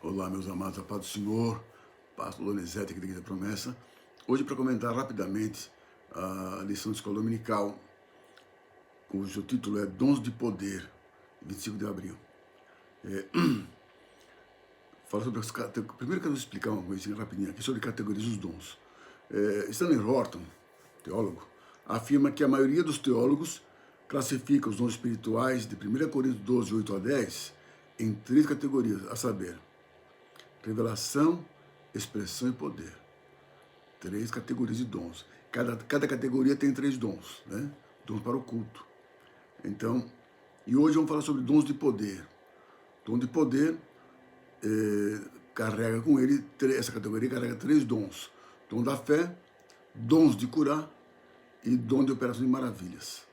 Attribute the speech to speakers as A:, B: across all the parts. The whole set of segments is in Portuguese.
A: Olá, meus amados, a paz do Senhor, pastor Donizete aqui da Igreja da Promessa. Hoje, para comentar rapidamente a lição de escola dominical, cujo título é Dons de Poder, 25 de abril. Fala sobre as categorias. Primeiro, quero explicar uma coisinha rapidinho aqui sobre categorias dos dons. Stanley Horton, teólogo, afirma que a maioria dos teólogos classifica os dons espirituais de 1 Coríntios 12, 8 a 10 em 3 categorias, a saber, revelação, expressão e poder. 3 categorias de dons. Cada categoria tem 3 dons, né? Dons para o culto. Então, e hoje vamos falar sobre dons de poder. Dom de poder carrega com ele, essa categoria carrega 3 dons. Dom da fé, dons de curar e dom de operação de maravilhas.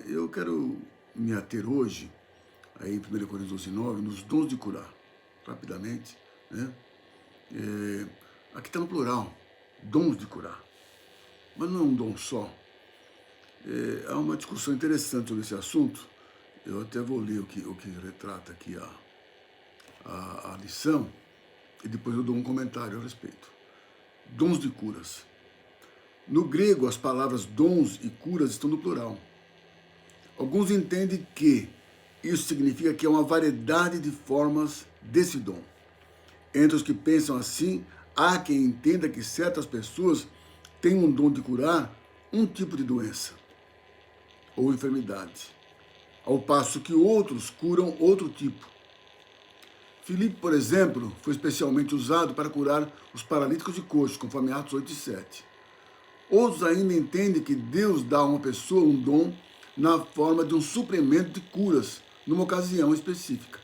A: Eu quero me ater hoje, aí em 1 Coríntios 12, 9, nos dons de curar. Rapidamente, né? Aqui está no plural, dons de curar, mas não é um dom só. Há uma discussão interessante sobre esse assunto. Eu até vou ler o que retrata aqui a lição e depois eu dou um comentário a respeito. Dons de curas. No grego, as palavras dons e curas estão no plural. Alguns entendem que isso significa que há uma variedade de formas desse dom. Entre os que pensam assim, há quem entenda que certas pessoas têm um dom de curar um tipo de doença ou enfermidade, ao passo que outros curam outro tipo. Filipe, por exemplo, foi especialmente usado para curar os paralíticos e coxos, conforme Atos 8 e 7. Outros ainda entendem que Deus dá a uma pessoa um dom na forma de um suplemento de curas, numa ocasião específica,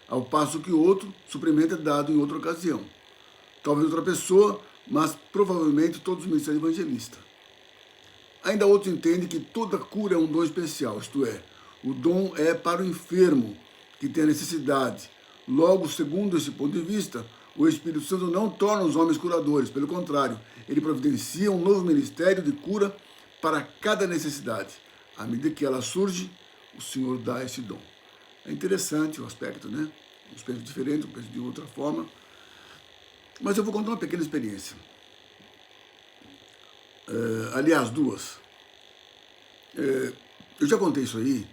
A: ao passo que outro suplemento é dado em outra ocasião. Talvez outra pessoa, mas provavelmente todos os ministérios evangelistas. Ainda outros entendem que toda cura é um dom especial, isto é, o dom é para o enfermo que tem a necessidade. Logo, segundo esse ponto de vista, o Espírito Santo não torna os homens curadores, pelo contrário, ele providencia um novo ministério de cura para cada necessidade. À medida que ela surge, o Senhor dá esse dom. É interessante o aspecto, né? Um aspecto diferente, um aspecto de outra forma. Mas eu vou contar uma pequena experiência. Aliás, duas. Eu já contei isso aí.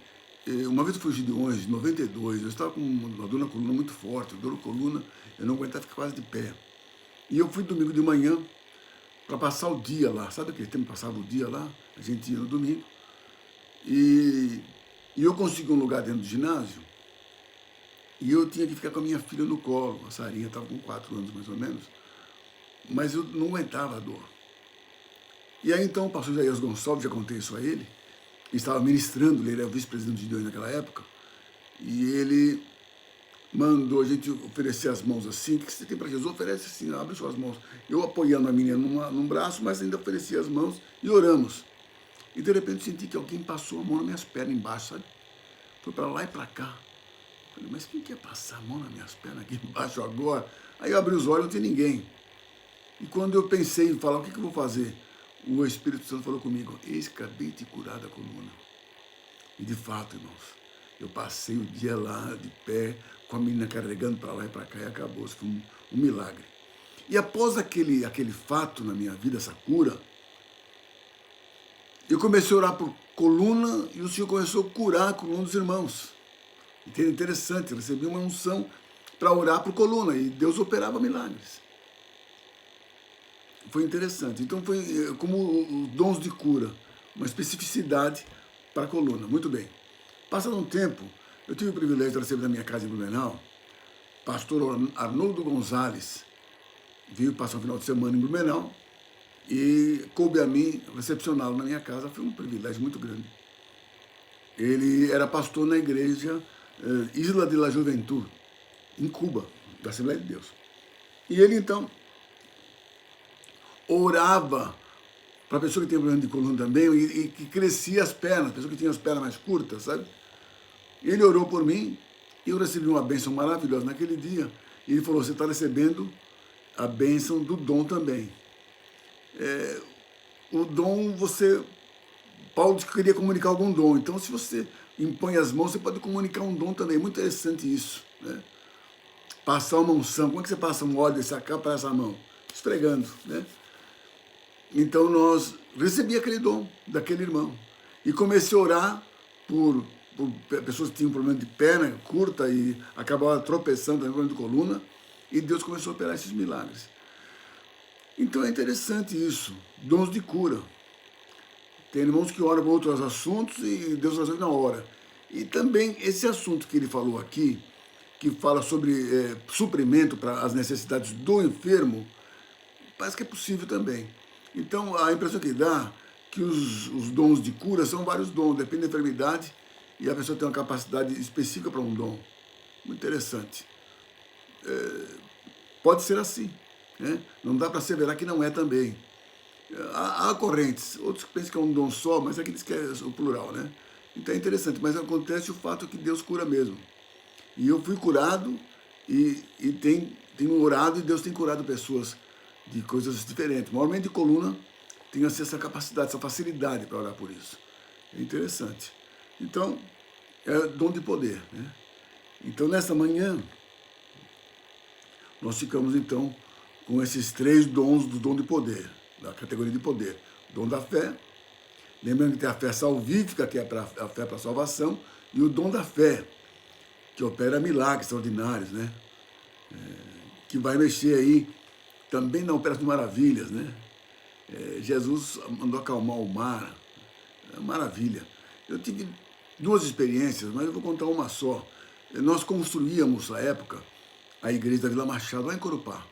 A: Uma vez eu fui de Gideões, em 92, eu estava com uma dor na coluna muito forte, dor na coluna, eu não aguentava ficar quase de pé. E eu fui domingo de manhã para passar o dia lá. Sabe aquele tempo que passava o dia lá? A gente ia no domingo. E eu consegui um lugar dentro do ginásio e eu tinha que ficar com a minha filha no colo. A Sarinha estava com 4 anos mais ou menos, mas eu não aguentava a dor. E aí então o pastor Jair Gonçalves, já contei isso a ele, estava ministrando, ele era vice-presidente de Deus naquela época, e ele mandou a gente oferecer as mãos assim. O que você tem para Jesus? Oferece assim, abre suas mãos. Eu apoiando a menina num braço, mas ainda ofereci as mãos e oramos. E de repente senti que alguém passou a mão nas minhas pernas embaixo, sabe? Foi para lá e para cá. Falei, mas quem quer passar a mão nas minhas pernas aqui embaixo agora? Aí eu abri os olhos, não tinha ninguém. E quando eu pensei em falar, o que eu vou fazer? O Espírito Santo falou comigo, eis que acabei de curar da coluna. E de fato, irmãos, eu passei o dia lá, de pé, com a menina carregando para lá e para cá, e acabou. Isso foi um milagre. E após aquele fato na minha vida, essa cura, eu comecei a orar por coluna e o Senhor começou a curar a coluna dos irmãos. Interessante, eu recebi uma unção para orar por coluna e Deus operava milagres. Foi interessante. Então foi como os dons de cura, uma especificidade para a coluna. Muito bem. Passado um tempo, eu tive o privilégio de receber na minha casa em Blumenau, pastor Arnoldo Gonzalez veio passar um final de semana em Blumenau e coube a mim recepcioná-lo na minha casa. Foi um privilégio muito grande. Ele era pastor na igreja Isla de la Juventud, em Cuba, da Assembleia de Deus. E ele, então, orava para a pessoa que tinha problema de coluna também e que crescia as pernas, pessoa que tinha as pernas mais curtas, sabe? Ele orou por mim e eu recebi uma bênção maravilhosa naquele dia. E ele falou, você está recebendo a bênção do dom também. O dom, Paulo disse que queria comunicar algum dom. Então, se você impõe as mãos, você pode comunicar um dom também. Muito interessante isso, né? passar uma unção. Como é que você passa um óleo desse cá para essa mão? Esfregando, né? Então nós recebi aquele dom daquele irmão e comecei a orar por pessoas que tinham problema de perna curta e acabavam tropeçando, problema de coluna, e Deus começou a operar esses milagres. Então é interessante isso, dons de cura. Tem irmãos que oram por outros assuntos e Deus resolve na hora. E também esse assunto que ele falou aqui, que fala sobre suprimento para as necessidades do enfermo, parece que é possível também. Então a impressão que dá que os dons de cura são vários dons, depende da enfermidade e a pessoa tem uma capacidade específica para um dom. Muito interessante. Pode ser assim, né? Não dá para asseverar que não é também. Há correntes, outros que pensam que é um dom só, mas aqui diz que é o plural, né? Então é interessante, mas acontece o fato que Deus cura mesmo. E eu fui curado e tenho orado e Deus tem curado pessoas de coisas diferentes. Normalmente de coluna, tenho essa capacidade, essa facilidade para orar por isso. É interessante. Então, é dom de poder, né? Então, nessa manhã, nós ficamos, então, com esses 3 dons do dom de poder, da categoria de poder. Dom da fé, lembrando que tem a fé salvífica, que é a fé para a salvação, e o dom da fé, que opera milagres extraordinários, né? Que vai mexer aí também na operação de maravilhas, né? Jesus mandou acalmar o mar, maravilha. Eu tive 2 experiências, mas eu vou contar uma só. Nós construíamos, na época, a igreja da Vila Machado, lá em Corupá.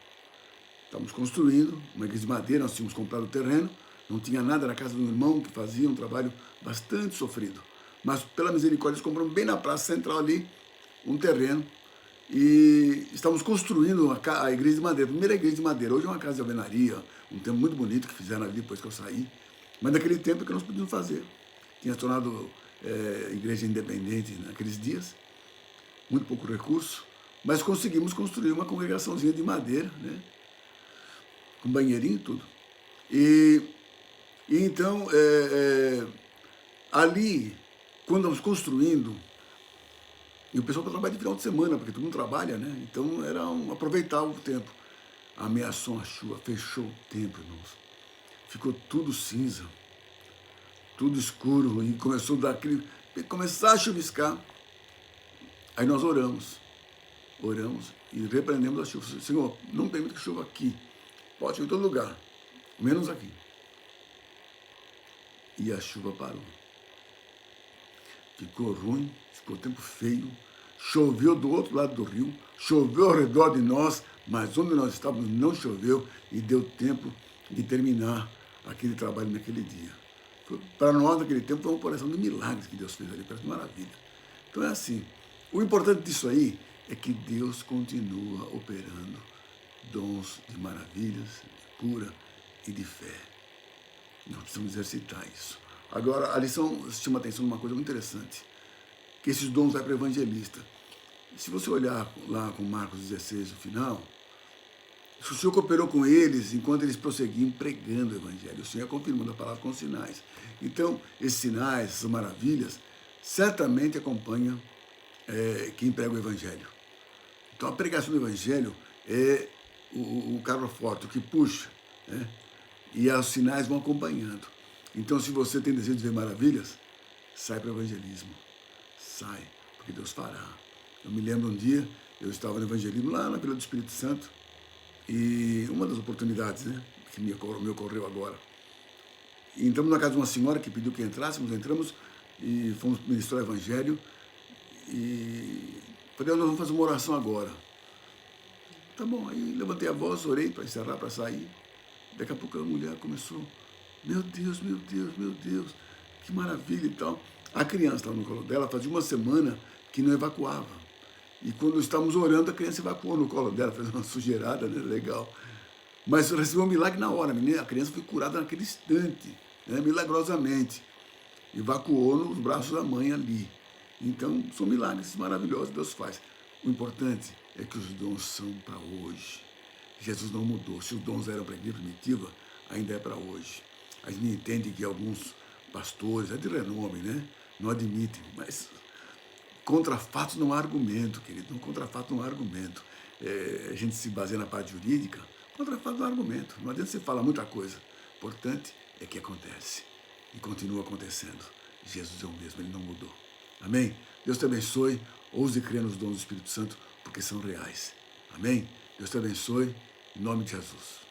A: Estávamos construindo uma igreja de madeira, nós tínhamos comprado o terreno, não tinha nada na casa de um irmão que fazia um trabalho bastante sofrido. Mas, pela misericórdia, eles compraram bem na praça central ali um terreno e estávamos construindo a igreja de madeira, a primeira igreja de madeira. Hoje é uma casa de alvenaria, um tempo muito bonito que fizeram ali depois que eu saí. Mas naquele tempo é que nós podíamos fazer. Tinha se tornado igreja independente naqueles dias, muito pouco recurso, mas conseguimos construir uma congregaçãozinha de madeira, né? Com banheirinho e tudo. E então, ali, quando nós construindo, e o pessoal trabalha de final de semana, porque todo mundo trabalha, né? Então era aproveitar o tempo. Ameaçou a chuva, fechou o tempo, irmãos. Ficou tudo cinza, tudo escuro, e começou a dar aquele. Começar a chuviscar. Aí nós oramos e repreendemos a chuva. Senhor, não permita que chova aqui. Pode ir em todo lugar, menos aqui. E a chuva parou. Ficou ruim, ficou tempo feio, choveu do outro lado do rio, choveu ao redor de nós, mas onde nós estávamos não choveu e deu tempo de terminar aquele trabalho naquele dia. Para nós, naquele tempo, foi uma operação de milagres que Deus fez ali, parece maravilha. Então é assim, o importante disso aí é que Deus continua operando dons de maravilhas, de cura e de fé. Nós precisamos exercitar isso. Agora, a lição chama atenção numa coisa muito interessante, que esses dons vai para o evangelista. Se você olhar lá com Marcos 16, no final, o Senhor cooperou com eles enquanto eles prosseguiam pregando o evangelho. O Senhor confirmando a palavra com sinais. Então, esses sinais, essas maravilhas, certamente acompanham quem prega o evangelho. Então, a pregação do evangelho é o carro forte, o que puxa, né? E os sinais vão acompanhando. Então, se você tem desejo de ver maravilhas, sai para o evangelismo. Sai, porque Deus fará. Eu me lembro um dia, eu estava no evangelismo lá na Vila do Espírito Santo, e uma das oportunidades, né, que me ocorreu agora. E entramos na casa de uma senhora que pediu que entrássemos, entramos e fomos ministrar o evangelho. E falei, nós vamos fazer uma oração agora. Tá bom, aí levantei a voz, orei para encerrar, para sair. Daqui a pouco a mulher começou, meu Deus, meu Deus, meu Deus, que maravilha e tal. A criança estava no colo dela, fazia uma semana que não evacuava. E quando estávamos orando, a criança evacuou no colo dela, fez uma sujeirada, né? Legal. Mas recebeu um milagre na hora, a criança foi curada naquele instante, né? Milagrosamente. Evacuou nos braços da mãe ali. Então, são milagres maravilhosos que Deus faz. O importante é que os dons são para hoje. Jesus não mudou. Se os dons eram para a igreja primitiva, ainda é para hoje. A gente entende que alguns pastores, é de renome, né? Não admitem, mas Contra fatos não há argumento, querido. Contra fato não há argumento. A gente se baseia na parte jurídica. Contra fato não há argumento. Não adianta você falar muita coisa. O importante é que acontece. E continua acontecendo. Jesus é o mesmo, ele não mudou. Amém? Deus te abençoe. Ouse crer nos dons do Espírito Santo, porque são reais. Amém? Deus te abençoe. Em nome de Jesus.